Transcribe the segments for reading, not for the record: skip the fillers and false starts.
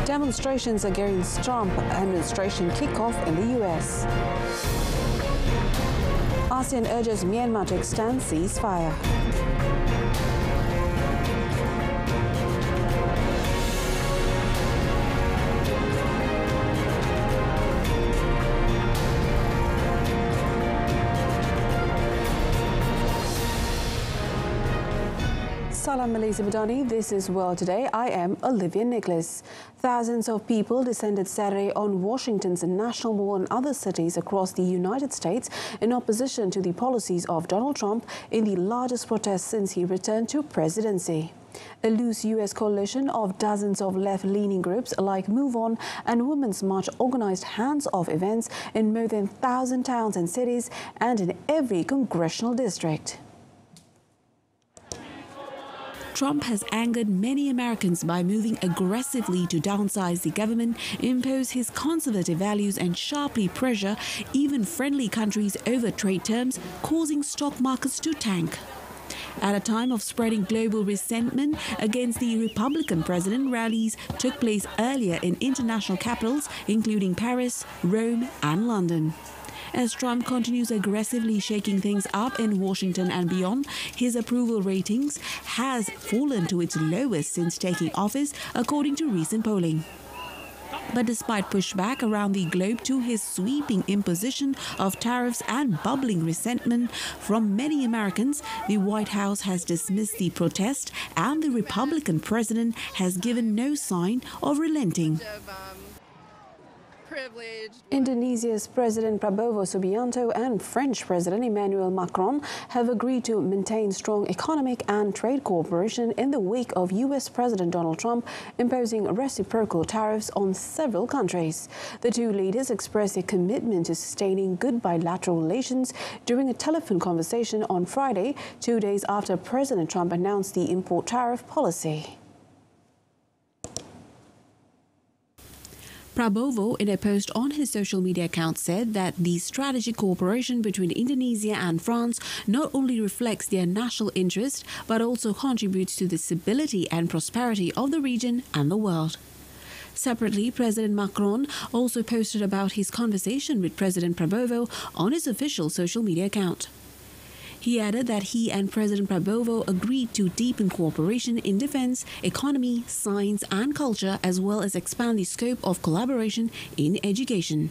Demonstrations against Trump administration kick-off in the US. ASEAN urges Myanmar to extend ceasefire. Salam Malaysia Madani, this is World Today. I am Olivia Nicholas. Thousands of people descended Saturday on Washington's National Mall and other cities across the United States in opposition to the policies of Donald Trump in the largest protest since he returned to presidency. A loose U.S. coalition of dozens of left-leaning groups like Move On and Women's March organized hands-off events in more than 1,000 towns and cities and in every congressional district. Trump has angered many Americans by moving aggressively to downsize the government, impose his conservative values and sharply pressure even friendly countries over trade terms, causing stock markets to tank. At a time of spreading global resentment against the Republican president, rallies took place earlier in international capitals, including Paris, Rome and London. As Trump continues aggressively shaking things up in Washington and beyond, his approval ratings has fallen to its lowest since taking office, according to recent polling. But despite pushback around the globe to his sweeping imposition of tariffs and bubbling resentment from many Americans, the White House has dismissed the protest and the Republican president has given no sign of relenting. Indonesia's President Prabowo Subianto and French President Emmanuel Macron have agreed to maintain strong economic and trade cooperation in the wake of U.S. President Donald Trump imposing reciprocal tariffs on several countries. The two leaders expressed their commitment to sustaining good bilateral relations during a telephone conversation on Friday, 2 days after President Trump announced the import tariff policy. Prabowo, in a post on his social media account, said that the strategic cooperation between Indonesia and France not only reflects their national interest, but also contributes to the stability and prosperity of the region and the world. Separately, President Macron also posted about his conversation with President Prabowo on his official social media account. He added that he and President Prabowo agreed to deepen cooperation in defense, economy, science and culture, as well as expand the scope of collaboration in education.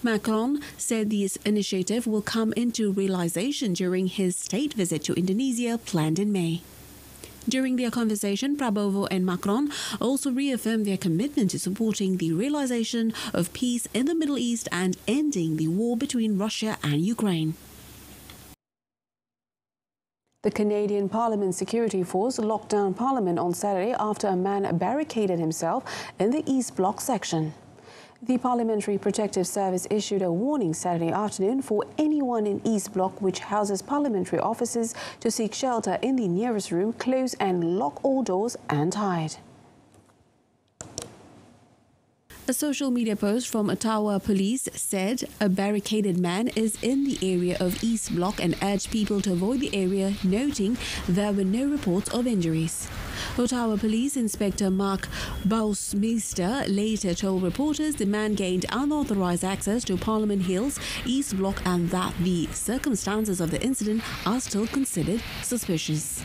Macron said this initiative will come into realization during his state visit to Indonesia planned in May. During their conversation, Prabowo and Macron also reaffirmed their commitment to supporting the realization of peace in the Middle East and ending the war between Russia and Ukraine. The Canadian Parliament Security Force locked down Parliament on Saturday after a man barricaded himself in the East Block section. The Parliamentary Protective Service issued a warning Saturday afternoon for anyone in East Block, which houses parliamentary offices, to seek shelter in the nearest room, close and lock all doors and hide. A social media post from Ottawa police said a barricaded man is in the area of East Block and urged people to avoid the area, noting there were no reports of injuries. Ottawa Police Inspector Mark Bausmeister later told reporters the man gained unauthorized access to Parliament Hill's East Block and that the circumstances of the incident are still considered suspicious.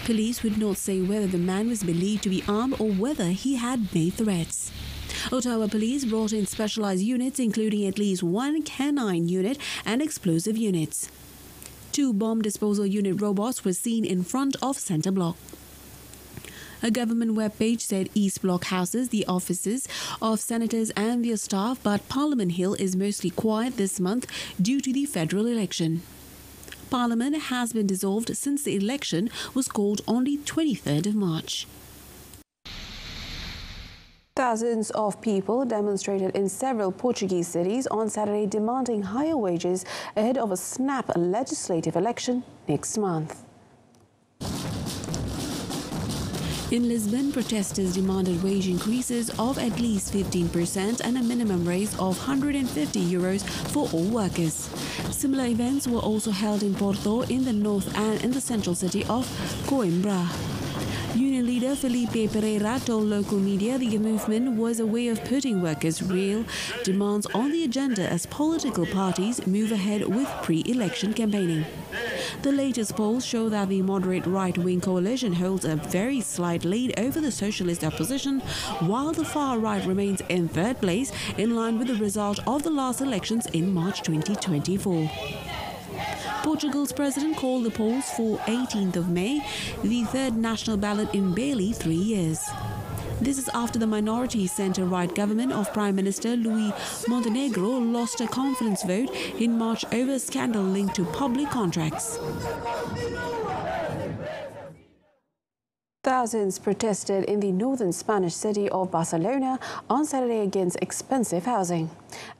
Police would not say whether the man was believed to be armed or whether he had made threats. Ottawa Police brought in specialized units, including at least one canine unit and explosive units. 2 bomb disposal unit robots were seen in front of Centre Block. A government webpage said East Block houses the offices of senators and their staff, but Parliament Hill is mostly quiet this month due to the federal election. Parliament has been dissolved since the election was called on the 23rd of March. Thousands of people demonstrated in several Portuguese cities on Saturday demanding higher wages ahead of a snap legislative election next month. In Lisbon, protesters demanded wage increases of at least 15% and a minimum raise of €150 for all workers. Similar events were also held in Porto, in the north and in the central city of Coimbra. Union Union leader Felipe Pereira told local media the movement was a way of putting workers' real demands on the agenda as political parties move ahead with pre-election campaigning. The latest polls show that the moderate right-wing coalition holds a very slight lead over the socialist opposition, while the far right remains in third place, in line with the result of the last elections in March 2024. Portugal's president called the polls for 18th of May, the third national ballot in barely 3 years. This is after the minority centre-right government of Prime Minister Luis Montenegro lost a confidence vote in March over a scandal linked to public contracts. Thousands protested in the northern Spanish city of Barcelona on Saturday against expensive housing.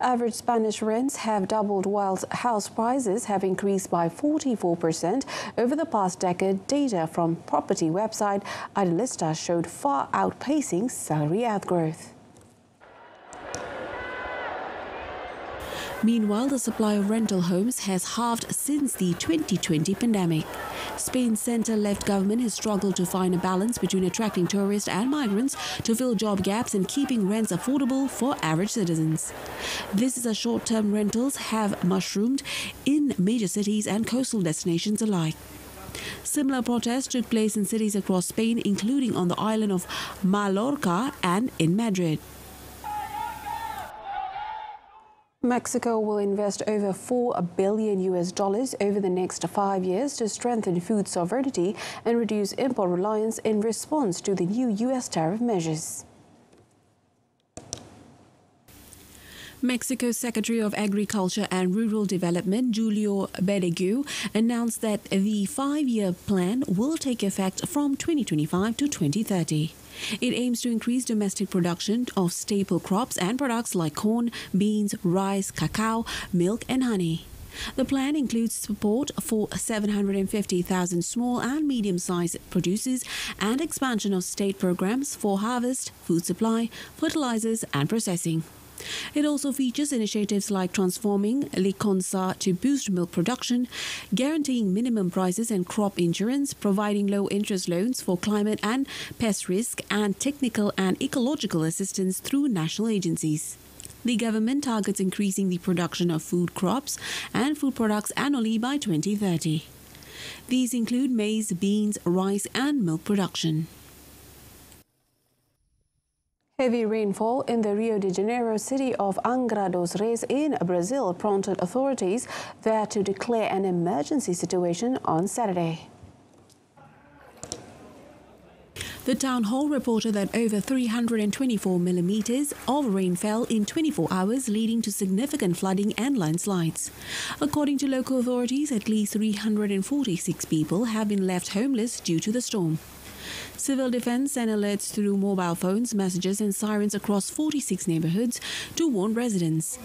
Average Spanish rents have doubled while house prices have increased by 44% over the past decade. Data from property website Idealista showed far outpacing salary outgrowth. Meanwhile, the supply of rental homes has halved since the 2020 pandemic. Spain's centre-left government has struggled to find a balance between attracting tourists and migrants to fill job gaps and keeping rents affordable for average citizens. This is as short-term rentals have mushroomed in major cities and coastal destinations alike. Similar protests took place in cities across Spain, including on the island of Mallorca and in Madrid. Mexico will invest over $4 billion over the next 5 years to strengthen food sovereignty and reduce import reliance in response to the new U.S. tariff measures. Mexico's Secretary of Agriculture and Rural Development, Julio Bedegu, announced that the 5-year plan will take effect from 2025 to 2030. It aims to increase domestic production of staple crops and products like corn, beans, rice, cacao, milk and honey. The plan includes support for 750,000 small and medium-sized producers and expansion of state programs for harvest, food supply, fertilizers and processing. It also features initiatives like transforming Liconza to boost milk production, guaranteeing minimum prices and crop insurance, providing low-interest loans for climate and pest risk, and technical and ecological assistance through national agencies. The government targets increasing the production of food crops and food products annually by 2030. These include maize, beans, rice and milk production. Heavy rainfall in the Rio de Janeiro city of Angra dos Reis in Brazil prompted authorities there to declare an emergency situation on Saturday. The town hall reported that over 324 millimeters of rain fell in 24 hours, leading to significant flooding and landslides. According to local authorities, at least 346 people have been left homeless due to the storm. Civil defense sent alerts through mobile phones, messages and sirens across 46 neighborhoods to warn residents.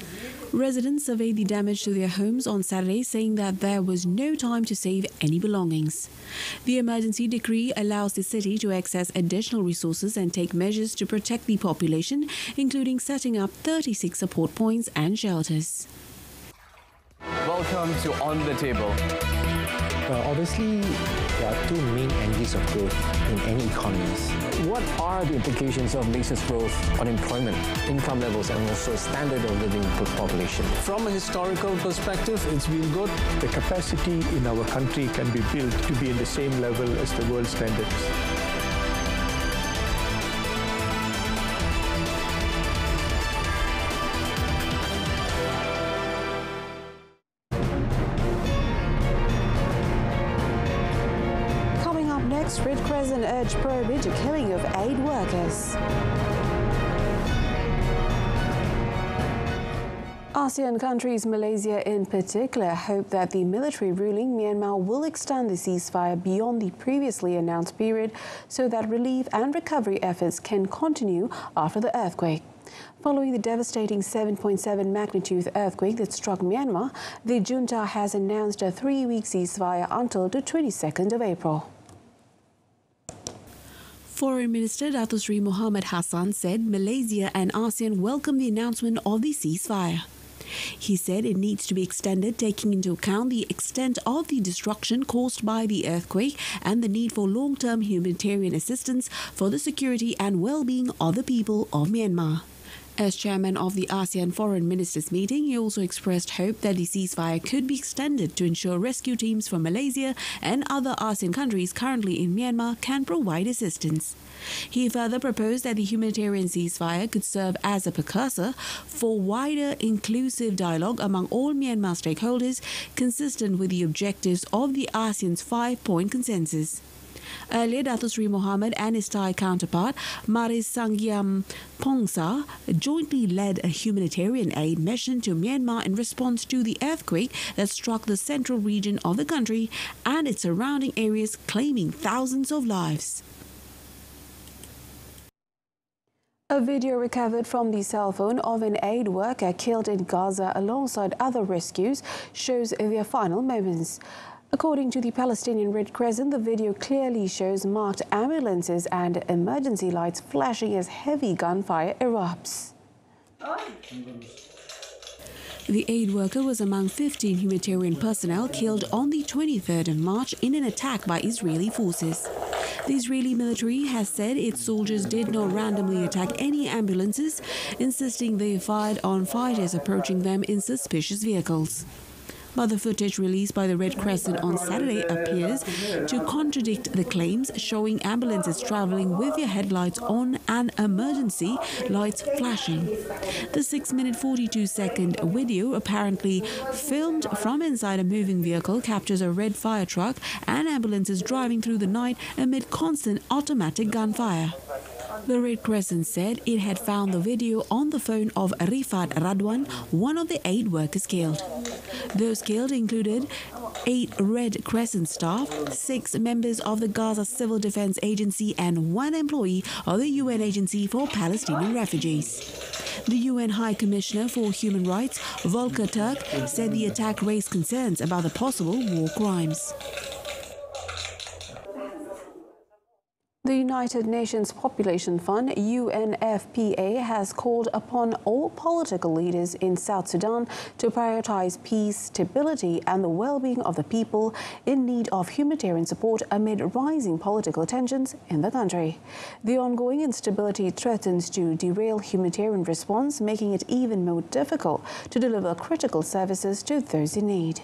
Residents surveyed the damage to their homes on Saturday, saying that there was no time to save any belongings. The emergency decree allows the city to access additional resources and take measures to protect the population, including setting up 36 support points and shelters. Welcome to On the Table. Obviously, there are two main engines of growth in any economies. What are the implications of Malaysia's growth on employment, income levels, and also standard of living per population? From a historical perspective, it's been good. The capacity in our country can be built to be in the same level as the world standards. Red Crescent urged probe into killing of aid workers. ASEAN countries, Malaysia in particular, hope that the military ruling Myanmar will extend the ceasefire beyond the previously announced period so that relief and recovery efforts can continue after the earthquake. Following the devastating 7.7 magnitude earthquake that struck Myanmar, the junta has announced a 3-week ceasefire until the 22nd of April. Foreign Minister Datuk Sri Mohammed Hassan said Malaysia and ASEAN welcome the announcement of the ceasefire. He said it needs to be extended, taking into account the extent of the destruction caused by the earthquake and the need for long-term humanitarian assistance for the security and well-being of the people of Myanmar. As chairman of the ASEAN Foreign Ministers meeting, he also expressed hope that the ceasefire could be extended to ensure rescue teams from Malaysia and other ASEAN countries currently in Myanmar can provide assistance. He further proposed that the humanitarian ceasefire could serve as a precursor for wider inclusive dialogue among all Myanmar stakeholders, consistent with the objectives of the ASEAN's 5-point consensus. Earlier, Dato Sri Mohammed and his Thai counterpart, Maris Sangyam Pongsa, jointly led a humanitarian aid mission to Myanmar in response to the earthquake that struck the central region of the country and its surrounding areas, claiming thousands of lives. A video recovered from the cell phone of an aid worker killed in Gaza alongside other rescues shows their final moments. According to the Palestinian Red Crescent, the video clearly shows marked ambulances and emergency lights flashing as heavy gunfire erupts. The aid worker was among 15 humanitarian personnel killed on the 23rd of March in an attack by Israeli forces. The Israeli military has said its soldiers did not randomly attack any ambulances, insisting they fired on fighters approaching them in suspicious vehicles. But the footage released by the Red Crescent on Saturday appears to contradict the claims, showing ambulances travelling with their headlights on and emergency lights flashing. The 6-minute 42-second video, apparently filmed from inside a moving vehicle, captures a red fire truck and ambulances driving through the night amid constant automatic gunfire. The Red Crescent said it had found the video on the phone of Rifat Radwan, one of the aid workers killed. Those killed included 8 Red Crescent staff, 6 members of the Gaza Civil Defense Agency and 1 employee of the UN Agency for Palestinian Refugees. The UN High Commissioner for Human Rights, Volker Turk, said the attack raised concerns about the possible war crimes. The United Nations Population Fund, UNFPA, has called upon all political leaders in South Sudan to prioritize peace, stability and the well-being of the people in need of humanitarian support amid rising political tensions in the country. The ongoing instability threatens to derail humanitarian response, making it even more difficult to deliver critical services to those in need.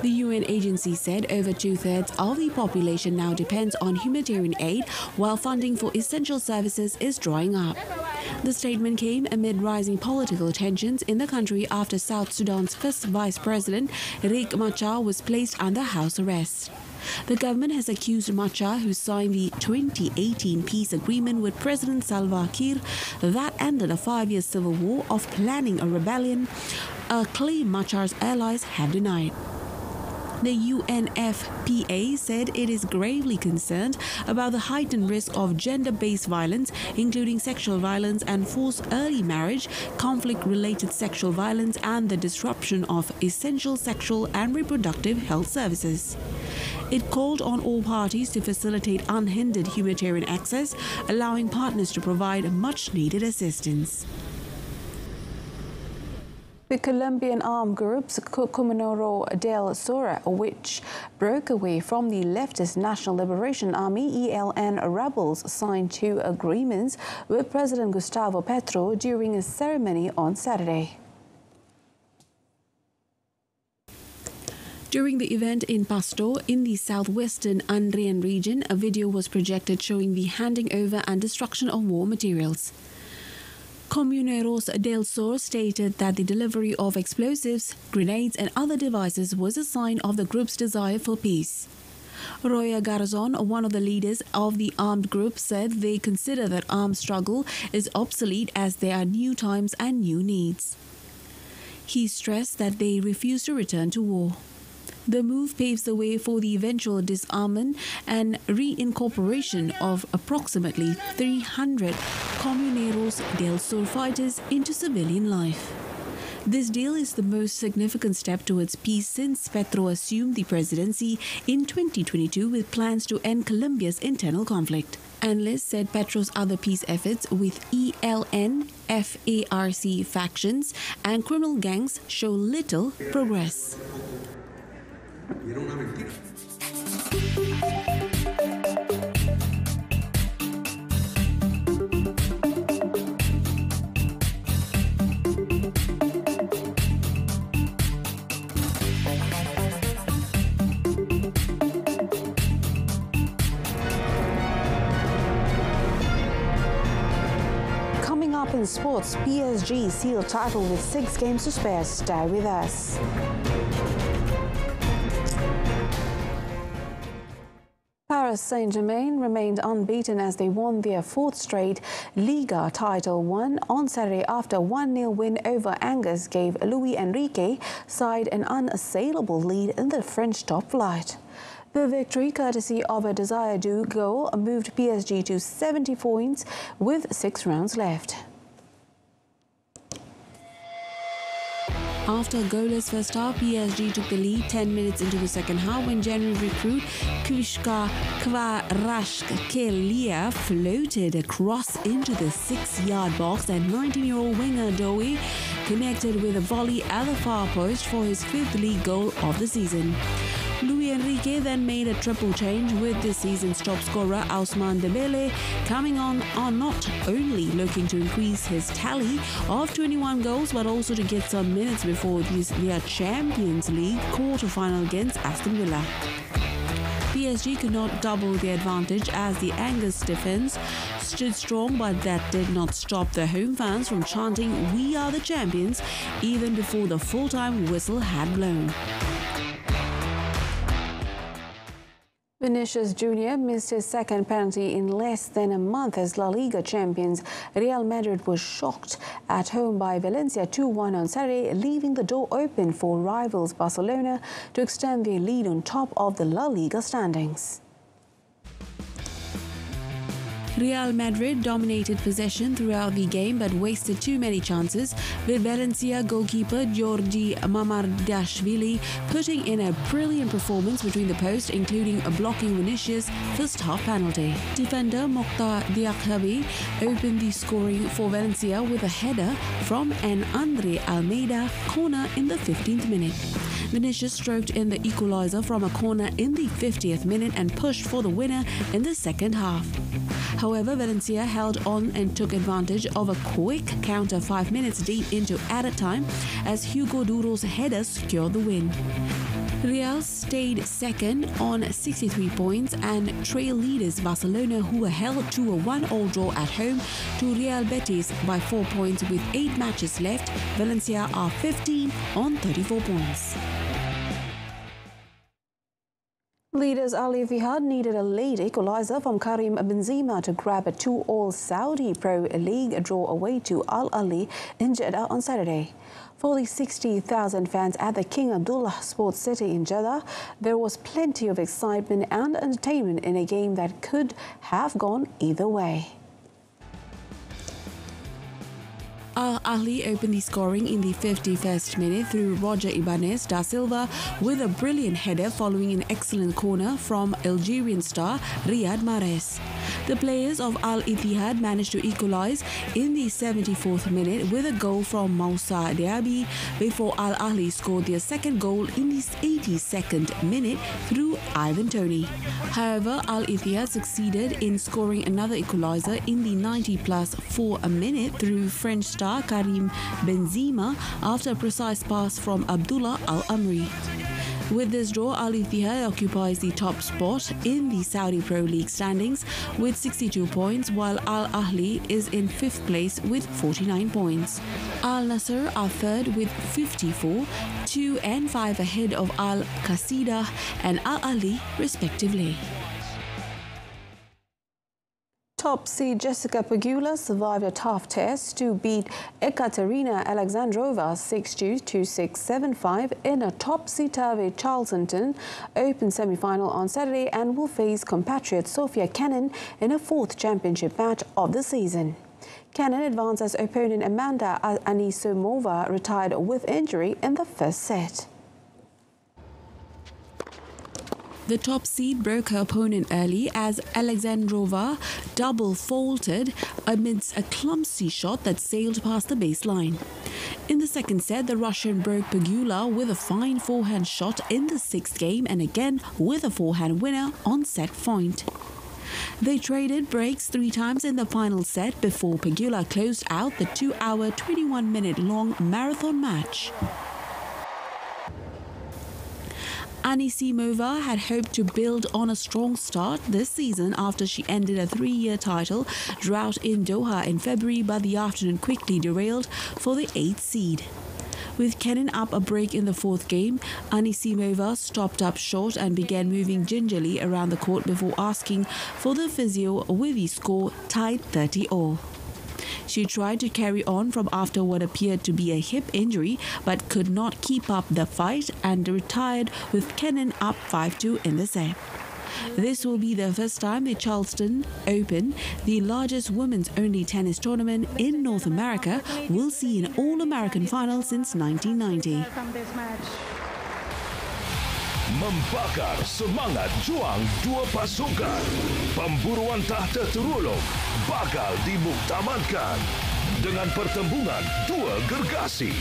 The UN agency said over 2/3 of the population now depends on humanitarian aid, while funding for essential services is drying up. The statement came amid rising political tensions in the country after South Sudan's first vice president, Riek Machar, was placed under house arrest. The government has accused Machar, who signed the 2018 peace agreement with President Salva Kiir that ended a 5-year civil war, of planning a rebellion, a claim Machar's allies have denied. The UNFPA said it is gravely concerned about the heightened risk of gender-based violence, including sexual violence and forced early marriage, conflict-related sexual violence, and the disruption of essential sexual and reproductive health services. It called on all parties to facilitate unhindered humanitarian access, allowing partners to provide much-needed assistance. The Colombian armed groups Communero del Sur, which broke away from the leftist National Liberation Army ELN rebels, signed 2 agreements with President Gustavo Petro during a ceremony on Saturday. During the event in Pasto, in the southwestern Andrian region, a video was projected showing the handing over and destruction of war materials. Comuneros del Sur stated that the delivery of explosives, grenades and other devices was a sign of the group's desire for peace. Roya Garzon, one of the leaders of the armed group, said they consider that armed struggle is obsolete as there are new times and new needs. He stressed that they refuse to return to war. The move paves the way for the eventual disarmament and reincorporation of approximately 300 Comuneros del Sur fighters into civilian life. This deal is the most significant step towards peace since Petro assumed the presidency in 2022 with plans to end Colombia's internal conflict. Analysts said Petro's other peace efforts with ELN, FARC factions and criminal gangs show little progress. Coming up in sports, PSG sealed title with 6 games to spare. Stay with us. Paris Saint-Germain remained unbeaten as they won their 4th straight Liga title won on Saturday after a 1-0 win over Angers gave Luis Enrique side an unassailable lead in the French top flight. The victory, courtesy of a desired goal, moved PSG to 70 points with 6 rounds left. After a goalless first half, PSG took the lead 10 minutes into the second half when January recruit Kushka Kvaratskhelia floated across into the 6-yard box and 19-year-old winger Doe connected with a volley at the far post for his 5th league goal of the season. Luis Enrique then made a triple change with this season's top scorer Ousmane Dembele coming on not only looking to increase his tally of 21 goals but also to get some minutes before their Champions League quarter-final against Aston Villa. PSG could not double the advantage as the Angers defence stood strong, but that did not stop the home fans from chanting "We are the champions" even before the full-time whistle had blown. Vinicius Jr. missed his 2nd penalty in less than a month as La Liga champions Real Madrid was shocked at home by Valencia 2-1 on Saturday, leaving the door open for rivals Barcelona to extend their lead on top of the La Liga standings. Real Madrid dominated possession throughout the game but wasted too many chances, with Valencia goalkeeper Georgi Mamardashvili putting in a brilliant performance between the posts, including a blocking Vinicius' first-half penalty. Defender Mokhtar Diakhaby opened the scoring for Valencia with a header from an Andre Almeida corner in the 15th minute. Vinicius stroked in the equaliser from a corner in the 50th minute and pushed for the winner in the second half. However, Valencia held on and took advantage of a quick counter 5 minutes deep into added time as Hugo Duro's header secured the win. Real stayed second on 63 points and trail leaders Barcelona, who were held to a 1-1 draw at home to Real Betis by 4 points with 8 matches left. Valencia are 15 on 34 points. Leaders Al Ittihad needed a late equaliser from Karim Benzema to grab a 2-2 Saudi Pro League draw away to Al Ahly in Jeddah on Saturday. For the 60,000 fans at the King Abdullah Sports City in Jeddah, there was plenty of excitement and entertainment in a game that could have gone either way. Al Ahly opened the scoring in the 51st minute through Roger Ibanez da Silva with a brilliant header following an excellent corner from Algerian star Riyad Mahrez. The players of Al Ittihad managed to equalise in the 74th minute with a goal from Moussa Diaby before Al Ahly scored their second goal in the 82nd minute through Ivan Toney. However, Al Ittihad succeeded in scoring another equaliser in the 90+ for a minute through French star Karim Benzema after a precise pass from Abdullah Al-Amri. With this draw, Al Ittihad occupies the top spot in the Saudi Pro League standings with 62 points, while Al Ahly is in 5th place with 49 points. Al Nassr are 3rd with 54, 2 and 5 ahead of Al Qasida and Al Ahly respectively. Top seed Jessica Pegula survived a tough test to beat Ekaterina Alexandrova 6-2, 2-6, 7-5 in a top seed Tave Charleston Open semi-final on Saturday and will face compatriot Sofia Kenin in a 4th championship match of the season. Kenin advanced as opponent Amanda Anisimova retired with injury in the first set. The top seed broke her opponent early as Alexandrova double faulted amidst a clumsy shot that sailed past the baseline. In the second set, the Russian broke Pegula with a fine forehand shot in the sixth game and again with a forehand winner on set point. They traded breaks 3 times in the final set before Pegula closed out the 2-hour, 21-minute-long marathon match. Anisimova had hoped to build on a strong start this season after she ended a 3-year title drought in Doha in February, but the afternoon quickly derailed for the 8th seed. With Kenin up a break in the 4th game, Anisimova stopped up short and began moving gingerly around the court before asking for the physio with the score tied 30-all. She tried to carry on from after what appeared to be a hip injury but could not keep up the fight and retired with Kenin up 5-2 in the set. This will be the first time the Charleston Open, the largest women's-only tennis tournament in North America, will see an All-American final since 1990. Membakar semangat juang dua pasukan. Pemburuan tahta terulung bakal dimuktamadkan dengan pertembungan dua gergasi.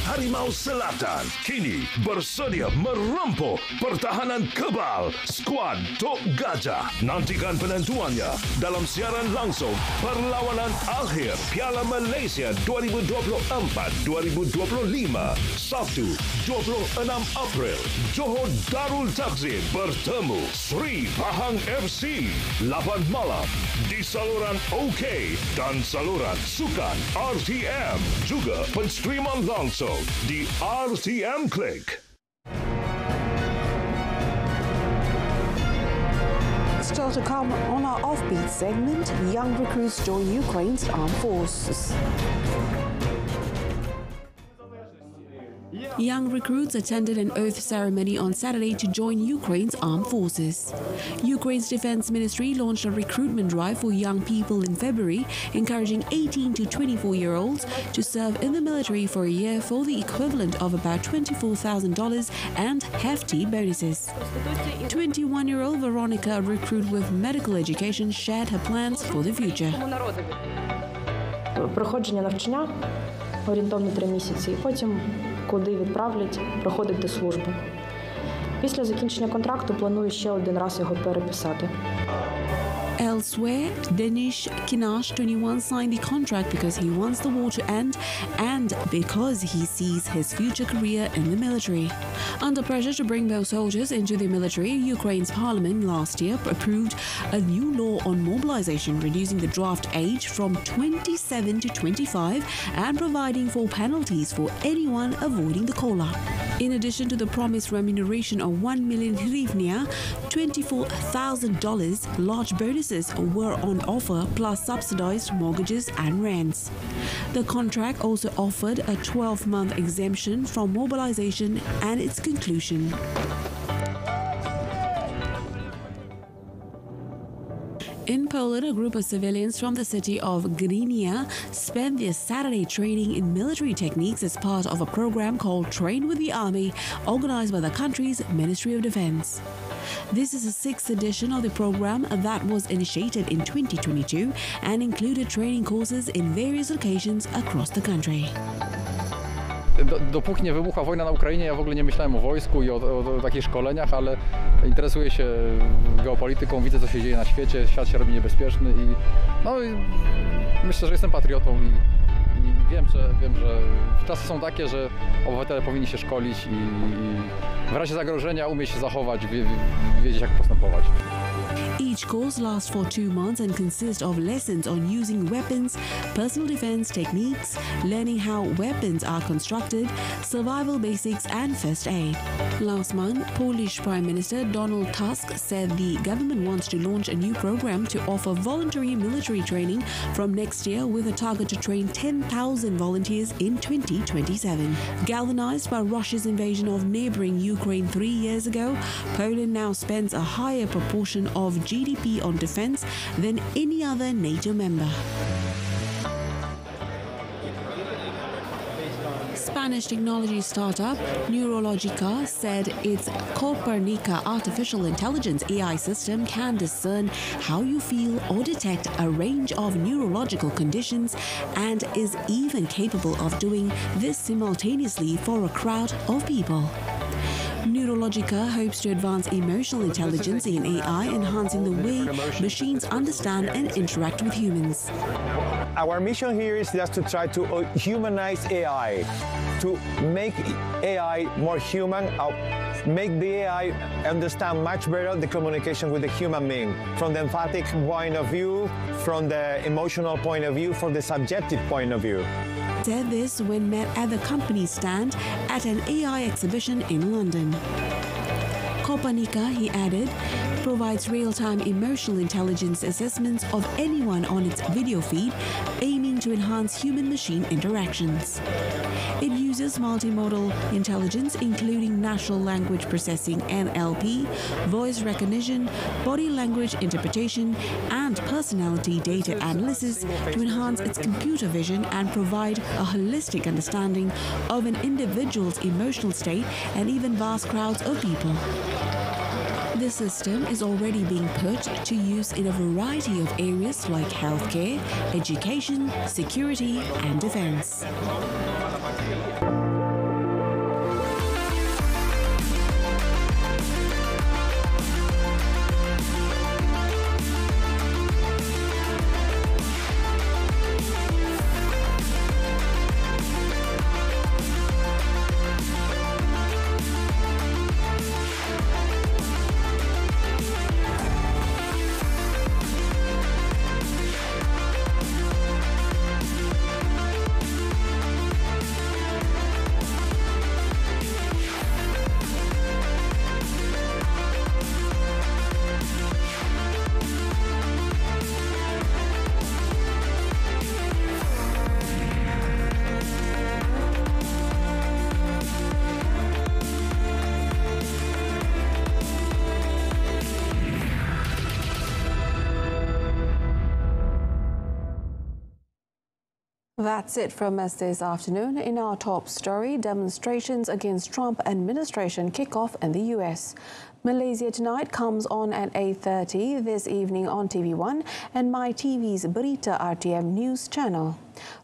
Harimau Selatan kini bersedia merempuh pertahanan kebal skuad Tok Gajah. Nantikan penentuannya dalam siaran langsung perlawanan akhir Piala Malaysia 2024-2025 Sabtu 26 April Johor Darul Takzim bertemu Sri Pahang FC 8 malam di saluran OK dan saluran Sukan RTM, juga penstreaman langsung di RTM Click. Still to come on our offbeat segment, young recruits join Ukraine's armed forces. Young recruits attended an oath ceremony on Saturday to join Ukraine's armed forces. Ukraine's defense ministry launched a recruitment drive for young people in February, encouraging 18 to 24-year-olds to serve in the military for a year for the equivalent of about $24,000 and hefty bonuses. 21-year-old Veronica, a recruit with medical education, shared her plans for the future. Проходження навчання орієнтовно 3 місяці, і потім, куди відправлять, проходити службу. Після закінчення контракту планую ще один раз його переписати. Elsewhere, Danish Kinash, 21, signed the contract because he wants the war to end and because he sees his future career in the military. Under pressure to bring more soldiers into the military, Ukraine's parliament last year approved a new law on mobilization, reducing the draft age from 27 to 25 and providing for penalties for anyone avoiding the call-up. In addition to the promised remuneration of 1 million hryvnia, $24,000, large bonuses were on offer, plus subsidized mortgages and rents. The contract also offered a 12-month exemption from mobilization and its conclusion. In Poland, a group of civilians from the city of Gdynia spent their Saturday training in military techniques as part of a program called Train with the Army, organized by the country's Ministry of Defense. This is the 6th edition of the program that was initiated in 2022 and included training courses in various locations across the country. Dopóki nie wybuchła wojna na Ukrainie, ja w ogóle nie myślałem o wojsku i o takich szkoleniach, ale interesuję się geopolityką, widzę, co się dzieje na świecie, świat się robi niebezpieczny i myślę, że jestem patriotą i wiem, że czasy są takie, że obywatele powinni się szkolić i w razie zagrożenia umieć się zachować, wiedzieć, jak postępować. Each course lasts for 2 months and consists of lessons on using weapons, personal defense techniques, learning how weapons are constructed, survival basics and first aid. Last month, Polish Prime Minister Donald Tusk said the government wants to launch a new program to offer voluntary military training from next year with a target to train 10,000 volunteers in 2027. Galvanized by Russia's invasion of neighboring Ukraine 3 years ago, Poland now spends a higher proportion of GDP on defense than any other NATO member. Spanish technology startup Neurologica said its Copernica artificial intelligence AI system can discern how you feel or detect a range of neurological conditions and is even capable of doing this simultaneously for a crowd of people. Neurologica hopes to advance emotional intelligence in AI, enhancing the way machines understand and interact with humans. Our mission here is just to try to humanize AI, to make AI more human, make the AI understand much better the communication with the human being, from the empathic point of view, from the emotional point of view, from the subjective point of view. Said this when met at the company's stand at an AI exhibition in London. Copernica, he added, provides real-time emotional intelligence assessments of anyone on its video feed, aiming to enhance human-machine interactions. It uses multimodal intelligence, including natural language processing (NLP), voice recognition, body language interpretation, and personality data analysis to enhance its computer vision and provide a holistic understanding of an individual's emotional state and even vast crowds of people. This system is already being put to use in a variety of areas like healthcare, education, security, and defense. That's it from us this afternoon. In our top story, demonstrations against Trump administration kick off in the US. Malaysia Tonight comes on at 8:30 this evening on TV1 and MyTV's Berita RTM news channel.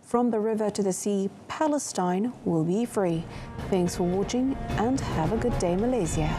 From the river to the sea, Palestine will be free. Thanks for watching and have a good day, Malaysia.